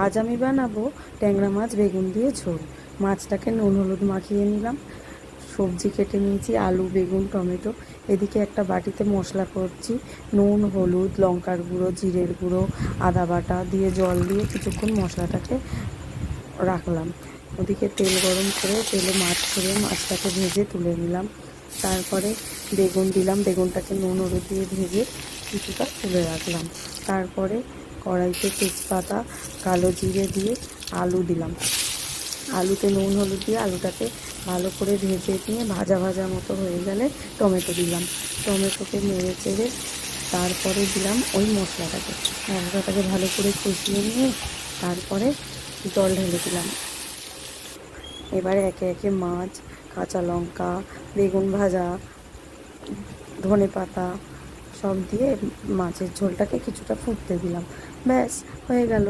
আজ আমি বানাবো ট্যাংরা মাছ বেগুন দিয়ে ঝোল। মাছটাকে নুন হলুদ মাখিয়ে নিলাম, সবজি কেটে নিয়েছি, আলু বেগুন টমেটো। এদিকে একটা বাটিতে মশলা করছি, নুন হলুদ লঙ্কার গুঁড়ো জিরের গুঁড়ো আদা বাটা দিয়ে জল দিয়ে কিছুক্ষণ মশলাটাকে রাখলাম। ওদিকে তেল গরম করে তেলে মাছ ছেড়ে মাছটাকে ভেজে তুলে নিলাম। তারপরে বেগুন দিলাম, বেগুনটাকে নুন হলুদ দিয়ে ভেজে কিছুটা তুলে রাখলাম। তারপরে কড়াইতে তেজপাতা কালো জিরে দিয়ে আলু দিলাম, আলুতে নুন হলুদ দিয়ে আলুটাকে ভালো করে ভেজে নিয়ে ভাজা ভাজা মতো হয়ে গেলে টমেটো দিলাম, টমেটোকে নেড়ে চেড়ে তারপরে দিলাম ওই মশলাটাকে ভালো করে কষিয়ে নিয়ে তারপরে জল ঢেলে দিলাম। এবারে একে একে মাছ, কাঁচা লঙ্কা, বেগুন ভাজা, ধনে পাতা সব দিয়ে মাছের ঝোলটাকে কিছুটা ফুটতে দিলাম। ব্যাস হয়ে গেল।